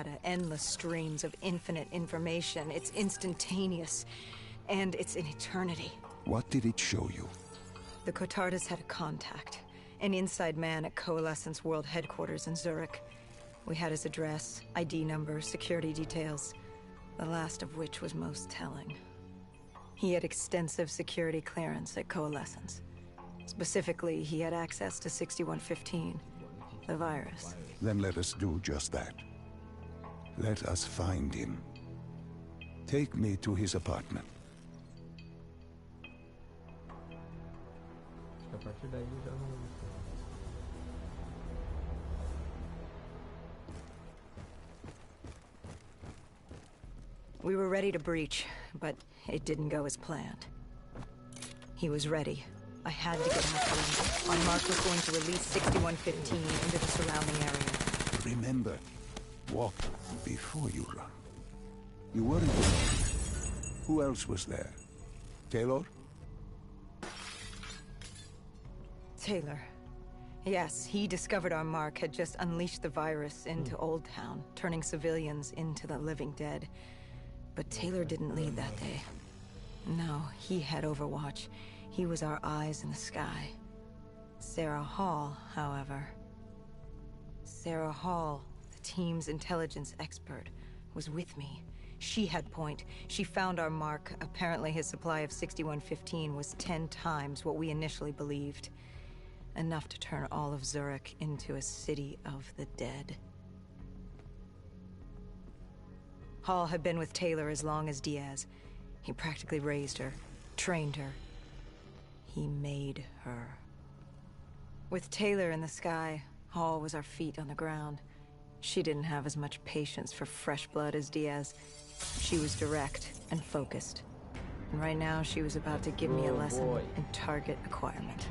data, endless streams of infinite information. It's instantaneous, and it's in eternity. What did it show you? The Cotardus had a contact, an inside man at Coalescence World Headquarters in Zurich. We had his address, ID number, security details, the last of which was most telling. He had extensive security clearance at Coalescence. Specifically, he had access to 6115, the virus. Then let us do just that. Let us find him. Take me to his apartment. A partir daí eu já não... We were ready to breach, but it didn't go as planned. He was ready. I had to get after him. Our Mark was going to release 6115 into the surrounding area. Remember, walk before you run. You weren't alone. Who else was there? Taylor? Taylor. Yes, he discovered our Mark had just unleashed the virus into Old Town, turning civilians into the living dead. But Taylor didn't lead that day. No, he had Overwatch. He was our eyes in the sky. Sarah Hall, however... Sarah Hall, the team's intelligence expert, was with me. She had point. She found our Mark. Apparently his supply of 6115 was 10 times what we initially believed. Enough to turn all of Zurich into a city of the dead. Hall had been with Taylor as long as Diaz. He practically raised her, trained her. He made her. With Taylor in the sky, Hall was our feet on the ground. She didn't have as much patience for fresh blood as Diaz. She was direct and focused. And right now she was about to give me a lesson in target acquirement.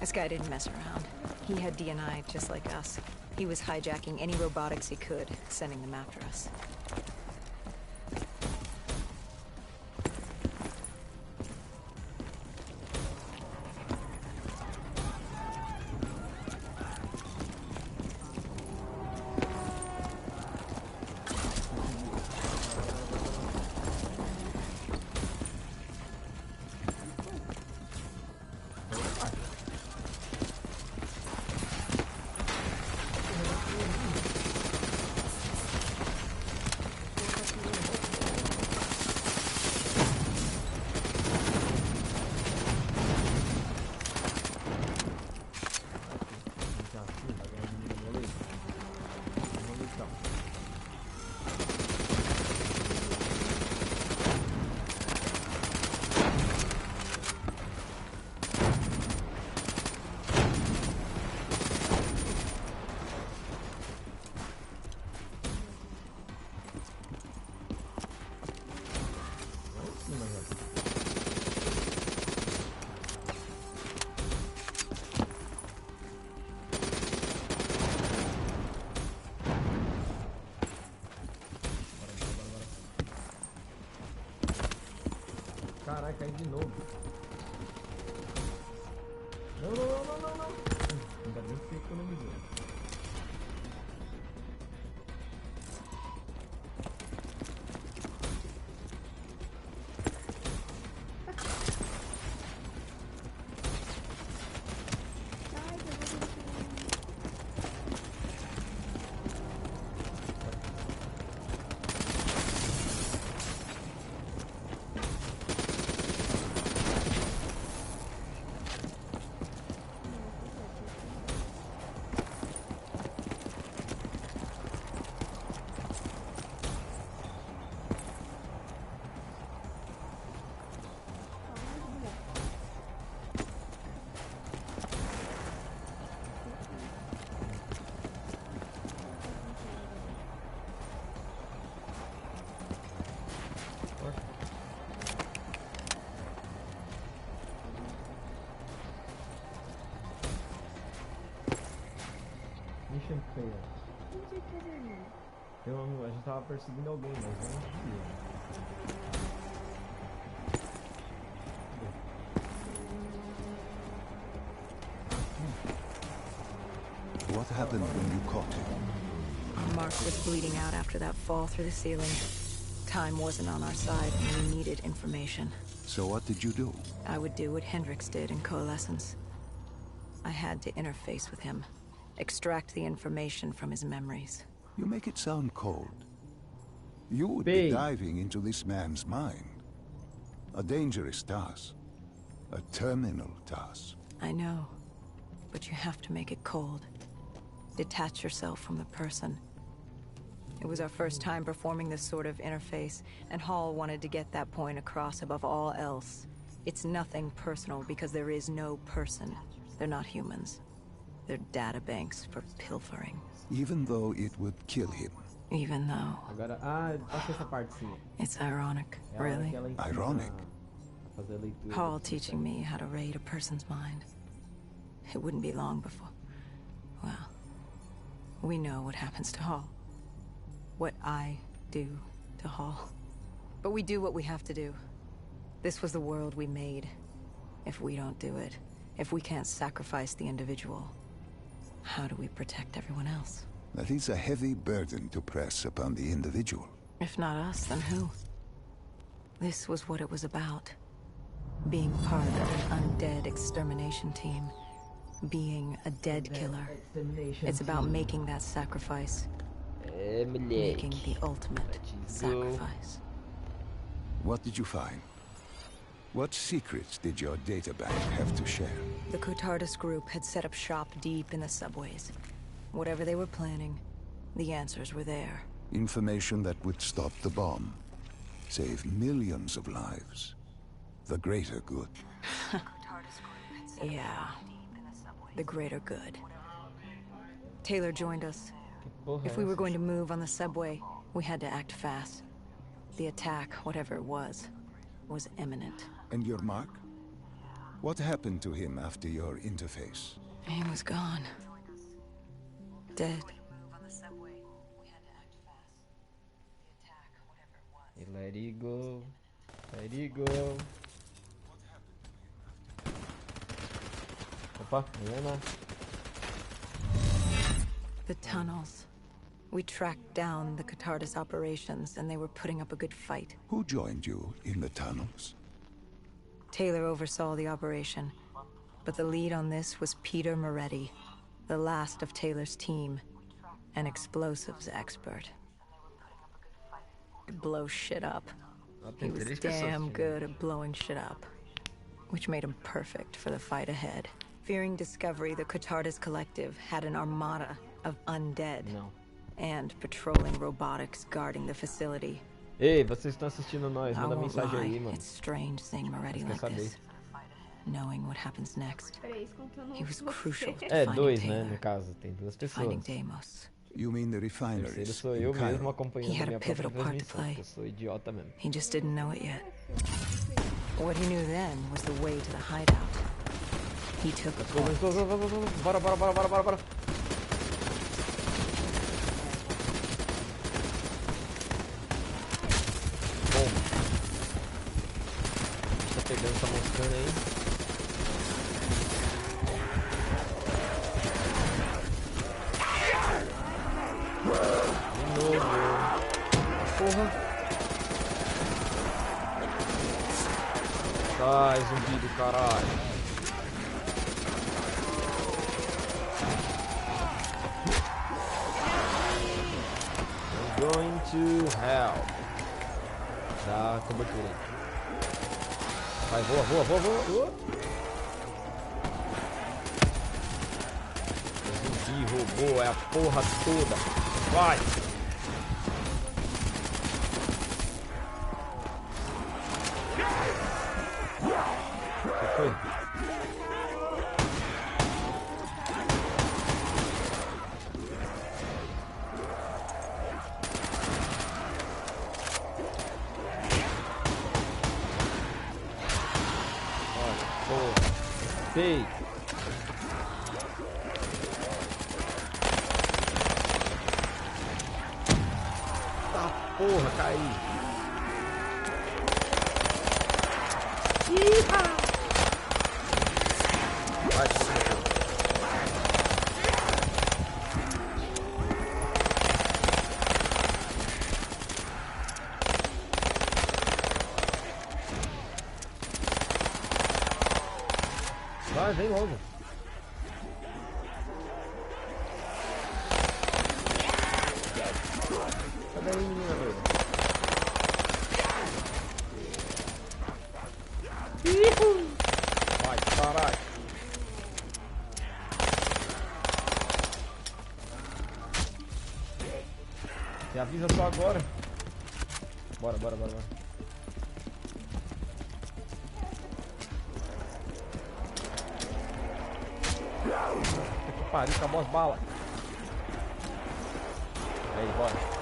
This guy didn't mess around. He had DNI just like us. He was hijacking any robotics he could, sending them after us. Caralho, cai de novo. Não, não, não, não, não, não. Ainda bem que você economizou. A gente tava perseguindo alguém, mas eu não vi. What happened when you caught him? Mark was bleeding out after that fall through the ceiling. Time wasn't on our side, and we needed information. So what did you do? I would do what Hendrix did in Coalescence. I had to interface with him, extract the information from his memories. You make it sound cold. You would be diving into this man's mind. A dangerous task. A terminal task. I know, but you have to make it cold. Detach yourself from the person. It was our first time performing this sort of interface, and Hall wanted to get that point across above all else. It's nothing personal because there is no person. They're not humans. They're databanks for pilfering. Even though it would kill him. Even though. Agora, passei essa parte sim. It's ironic, really. Ironic. Hall teaching me how to read a person's mind. It wouldn't be long before. Well, we know what happens to Hall. What I do to Hall. But we do what we have to do. This was the world we made. If we don't do it, if we can't sacrifice the individual, how do we protect everyone else? That is a heavy burden to press upon the individual. If not us, then who? This was what it was about. Being part of an undead extermination team. Being a dead killer. It's about making that sacrifice. Making the ultimate sacrifice. What did you find? What secrets did your databank have to share? The Cotardus group had set up shop deep in the subways. Whatever they were planning, the answers were there. Information that would stop the bomb. Save millions of lives. The greater good. Yeah. The greater good. Taylor joined us. If we were going to move on the subway, we had to act fast. The attack, whatever it was imminent. And your Mark? What happened to him after your interface? He was gone. Dead. Let it go. Let it go. Opa, Helena. The tunnels. We tracked down the Cotardus operations, and they were putting up a good fight. Who joined you in the tunnels? Taylor oversaw the operation, but the lead on this was Peter Moretti, the last of Taylor's team, an explosives expert. To blow shit up. He was damn good at blowing shit up, which made him perfect for the fight ahead. Fearing discovery, the Cotardus Collective had an armada of undead and patrolling robotics guarding the facility. Ei, vocês estão assistindo nós? Manda mensagem aí, mano. It's strange seeing Moretti like this. Knowing what happens next. He was crucial to finding dois, Taylor, né? No caso, tem duas finding pessoas. Deimos. You mean the Terceiro refineries sou in eu Cairo? mesmo acompanhando He had minha a própria pivotal part to transmissão. play. Eu sou idiota mesmo. He just didn't know it yet. What he knew then was the way to the hideout. He took a course. Bora. Bom. Tá pegando essa moscana aí. De novo. Porra. Sai, zumbi do caralho. I'm going to hell. Dá cobertura. Vai, voa. Zumbi, robô, é a porra toda. Vai! O que foi? Olha, porra. Sei. cair. Vai, vai, vem logo. Cadê aí, menina doida? Vai, caralho. Você avisa só agora. Bora. Puta que pariu, acabou as balas. Aí, bora.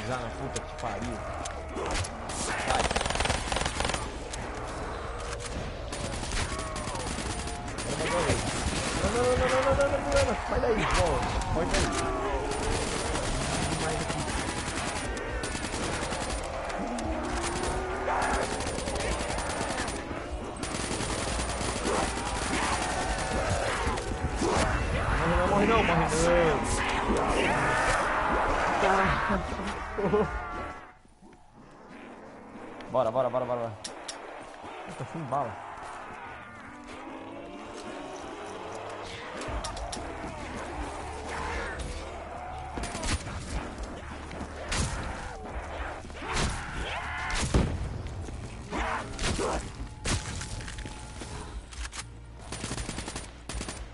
Na puta que pariu. Sai. Não. Sai daí, volta. Pode daí. Mais aqui. Morre não. Bora. Tá sem bala.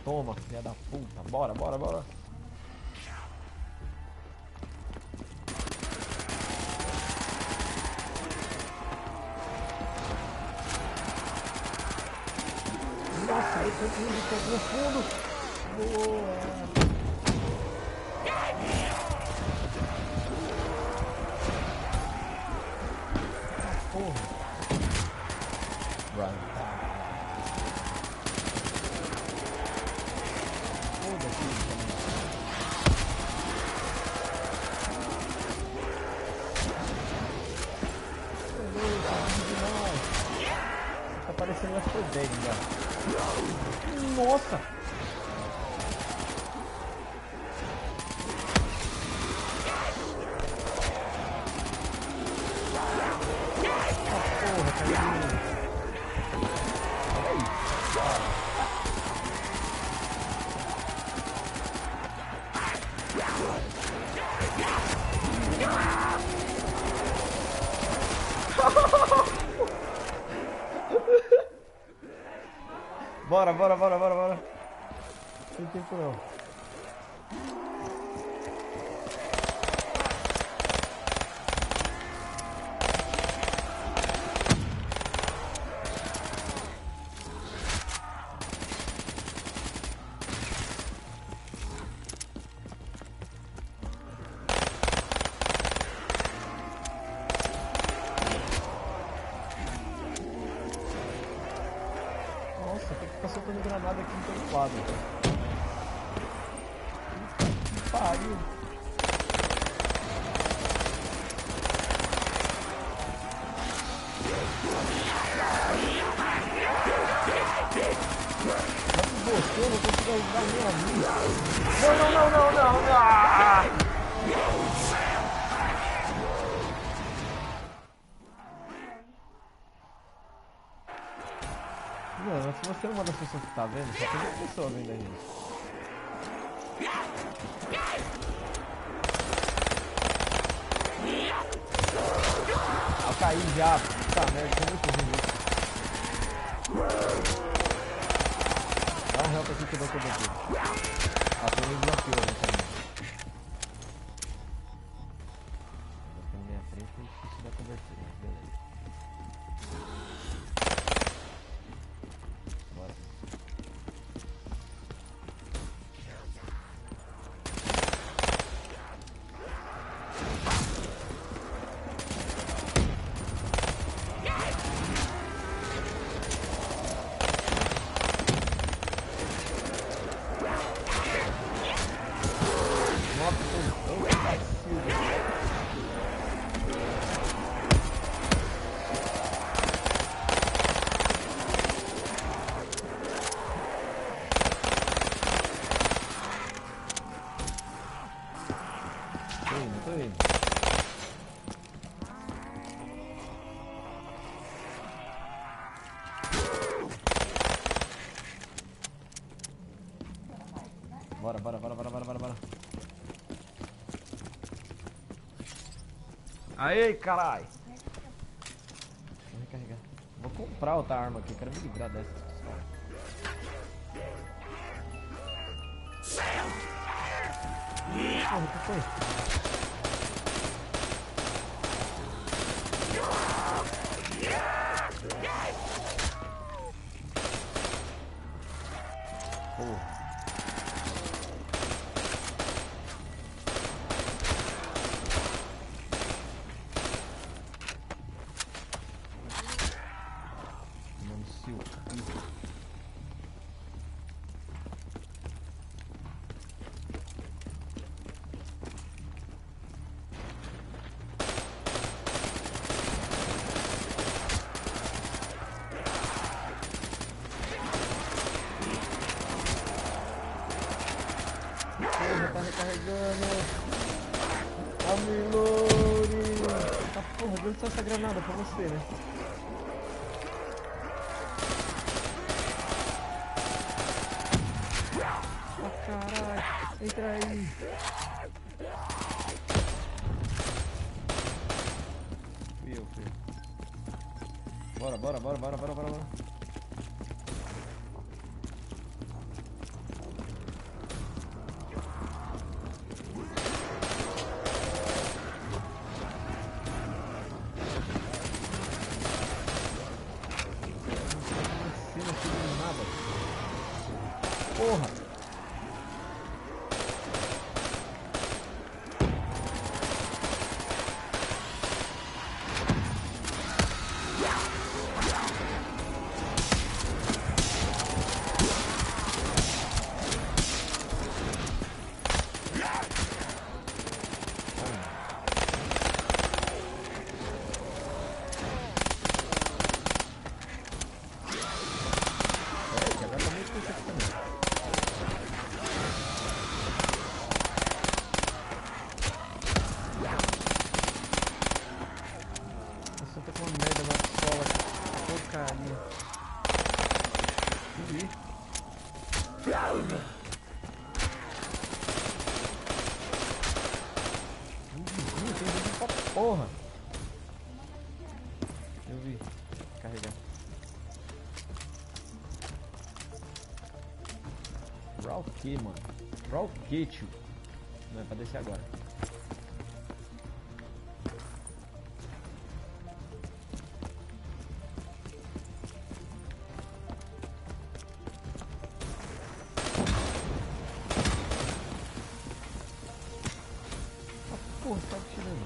Toma, filha da puta. Bora. Nossa, eu tô no fundo. Boa. Porra. Run. Foda-se. Tá parecendo umas coisas já. Nossa! Porra, caiu. Bora. Não tem tempo não. Nossa, tem que ficar soltando granada aqui em todo lado. Que pariu. Mas você não consigo ajudar minha vida. Não. Mano, se você é uma das pessoas que tá vendo, só tem uma pessoa vendo a gente. Eu caí já, puta merda, foi muito ruim isso. Dá um help aqui que eu dou cobertura. Ah, tem um desafio ali também. Na minha frente é difícil dar cobertura, beleza. Tô indo. Bora. Aê, carai! Vou recarregar. Vou comprar outra arma aqui, quero me livrar dessa. Porra, o que foi? Porra. Tá recarregando. Amilore. Tá porra, deu só essa granada pra você, né? Ah, caralho. Entra aí. Fui eu. Bora. Porra! Porra! Eu vi. Carregar. Pra o que, mano? Pra o que, tio? Não, é pra descer agora. Porra, tá tirando.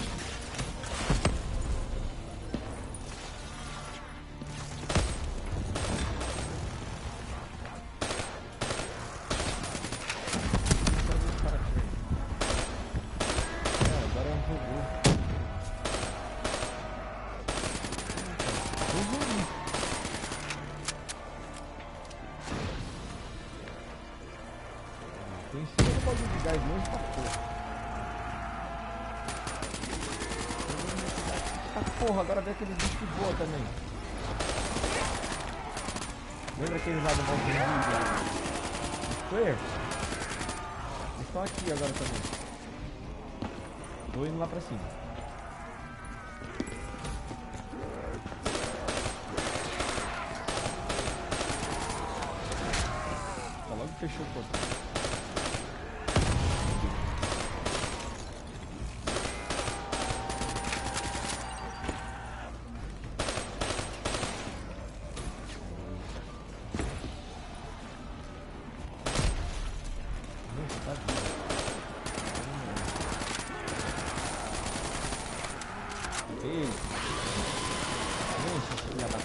Agora é um robô. Tem 5 bagulho de gás longe pra porra. Porra, agora vem aqueles bichos que voam também. Lembra aqueles lá do balcão do Square? Eles estão aqui agora também. Tô indo lá pra cima. Tá logo fechou o portão. Ei! Nossa, filha da...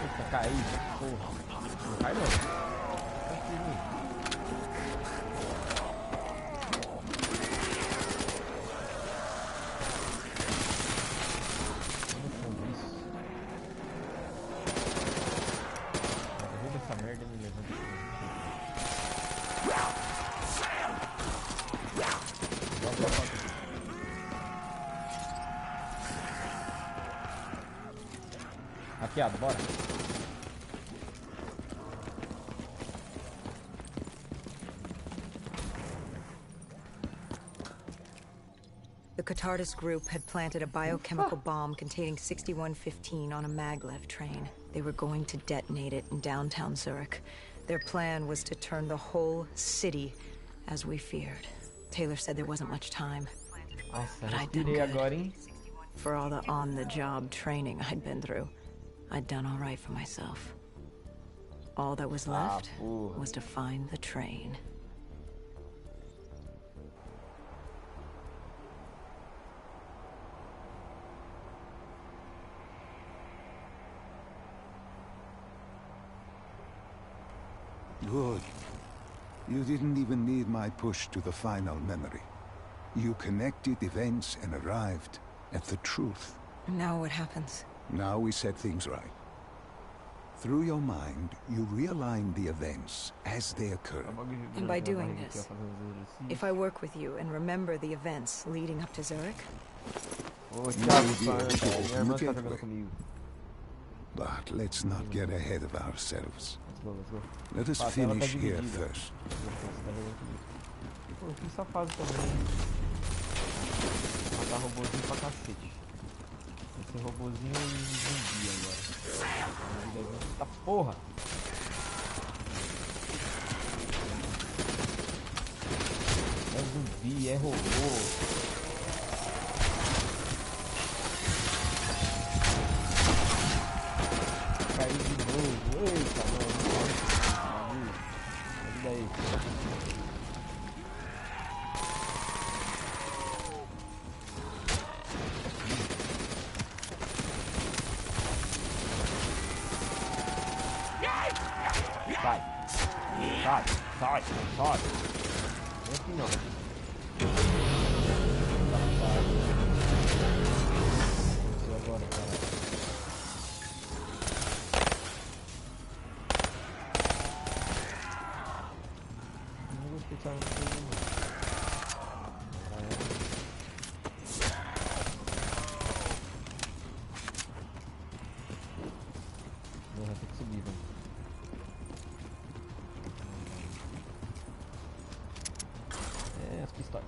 Eita, caí, porra. Não cai não. Tá firme. me levanta aqui. Hackeado, bora. The Catardis group had planted a biochemical bomb containing 6115 on a maglev train. They were going to detonate it in downtown Zurich. Their plan was to turn the whole city as we feared. Taylor said there wasn't much time. Nossa, But I'd done respirei good. agora, hein? For all the on-the-job training I'd been through, I'd done all right for myself. All that was left porra. was to find the train. Good. You didn't even need my push to the final memory. You connected events and arrived at the truth. Now what happens? Now we set things right. Through your mind, you realign the events as they occur. And by doing this, if I work with you and remember the events leading up to Zurich, Ô, Thiago, minha irmã tá jogando comigo. But let's not get ahead of ourselves. Let's go. Let us Ela tá finish here dividida. first. Pô, eu fiz essa fase também. Matar robôzinho pra cacete. Esse robôzinho é um zumbi agora. Eita porra! É zumbi, é robô. Caiu de novo. Eita, mano. Ajuda aí. Sai. Vem aqui não. E agora, cara? Não gostei de sair no Não, vai ter que subir, velho. As pistolas.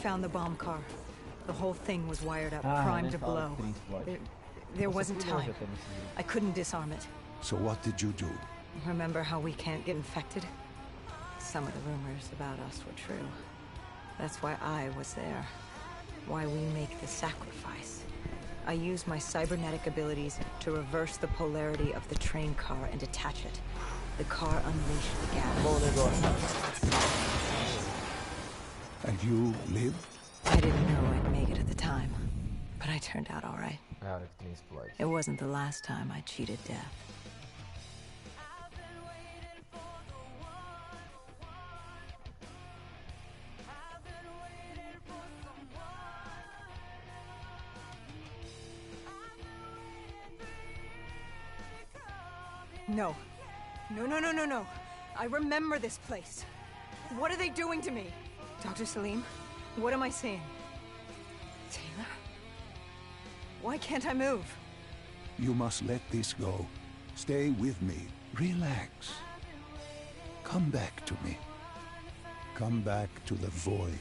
found the bomb car. The whole thing was wired up, primed to blow. There wasn't time. I couldn't disarm it. So what did you do? Remember how we can't get infected? Some of the rumors about us were true. That's why I was there. Why we make the sacrifice. I used my cybernetic abilities to reverse the polarity of the train car and detach it. The car unleashed the gas. And you lived? I didn't know I'd make it at the time, but I turned out all right. It wasn't the last time I cheated death. No. No. I remember this place. What are they doing to me? Dr. Salim, what am I seeing? Taylor? Why can't I move? You must let this go. Stay with me. Relax. Come back to me. Come back to the void.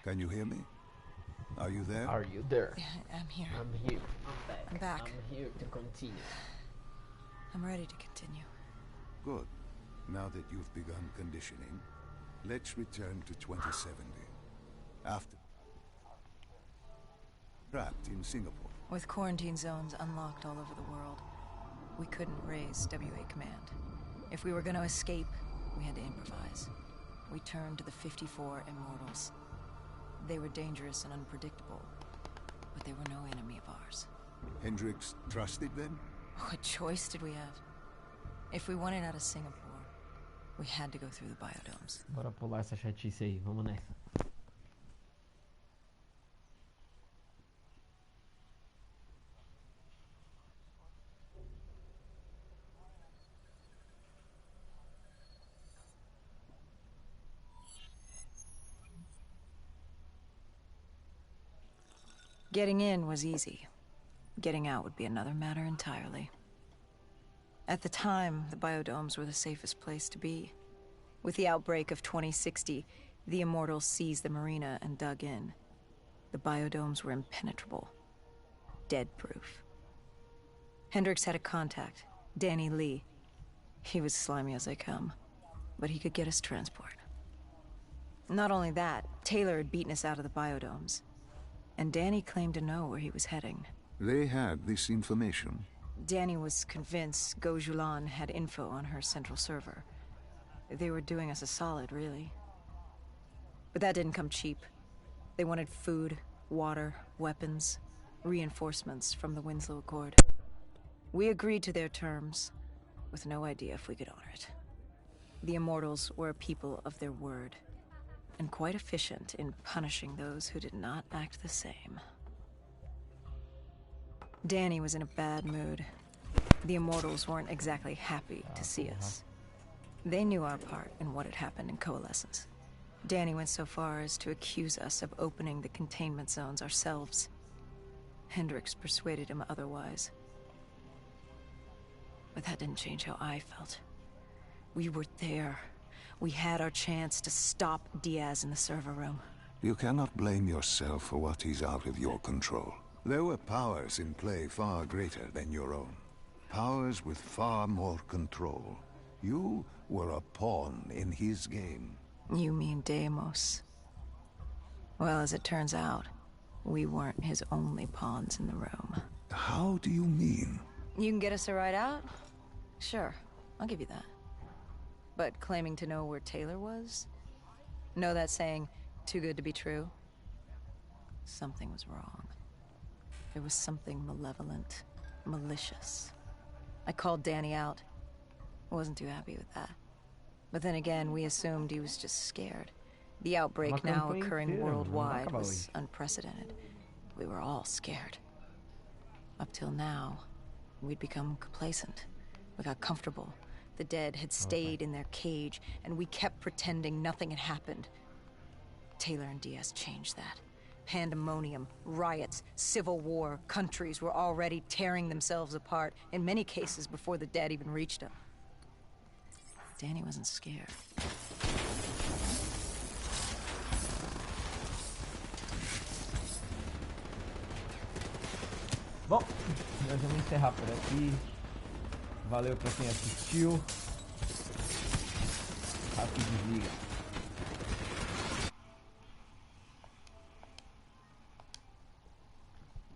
Can you hear me? Are you there? Are you there? Yeah, I'm here. I'm here. I'm back. I'm back. I'm here to continue. I'm ready to continue. Good. Now that you've begun conditioning, let's return to 2070. After... trapped in Singapore. With quarantine zones unlocked all over the world, we couldn't raise WA command. If we were going to escape, we had to improvise. We turned to the 54 Immortals. They were dangerous and unpredictable, but they were no enemy of ours. Hendricks trusted them? What choice did we have? If we wanted out of Singapore, we had to go through the biodomes. Bora pular essa chatice aí, vamos nessa. Getting in was easy. Getting out would be another matter entirely. At the time, the biodomes were the safest place to be. With the outbreak of 2060, the Immortals seized the marina and dug in. The biodomes were impenetrable. Dead-proof. Hendricks had a contact, Danny Lee. He was slimy as they come, but he could get us transport. Not only that, Taylor had beaten us out of the biodomes. And Danny claimed to know where he was heading. They had this information. Danny was convinced Gojulan had info on her central server. They were doing us a solid, really. But that didn't come cheap. They wanted food, water, weapons, reinforcements from the Winslow Accord. We agreed to their terms, with no idea if we could honor it. The Immortals were a people of their word, and quite efficient in punishing those who did not act the same. Danny was in a bad mood. The Immortals weren't exactly happy to see us. They knew our part in what had happened in Coalescence. Danny went so far as to accuse us of opening the containment zones ourselves. Hendricks persuaded him otherwise. But that didn't change how I felt. We were there. We had our chance to stop Diaz in the server room. You cannot blame yourself for what is out of your control. There were powers in play far greater than your own. Powers with far more control. You were a pawn in his game. You mean Deimos? Well, as it turns out, we weren't his only pawns in the room. How do you mean? You can get us a ride out? Sure, I'll give you that. But claiming to know where Taylor was? Know that saying, too good to be true? Something was wrong. There was something malevolent, malicious. I called Danny out. I wasn't too happy with that. But then again, we assumed he was just scared. The outbreak now occurring worldwide was unprecedented. We were all scared. Up till now, we'd become complacent. We got comfortable. The dead had stayed in their cage, and we kept pretending nothing had happened. Taylor and Diaz changed that. pandemonium, riots, civil war. Countries were already tearing themselves apart, in many cases before the dead even reached him. Danny wasn't scared. Bom, nós vamos encerrar por aqui. Valeu pra quem assistiu. Aqui desliga.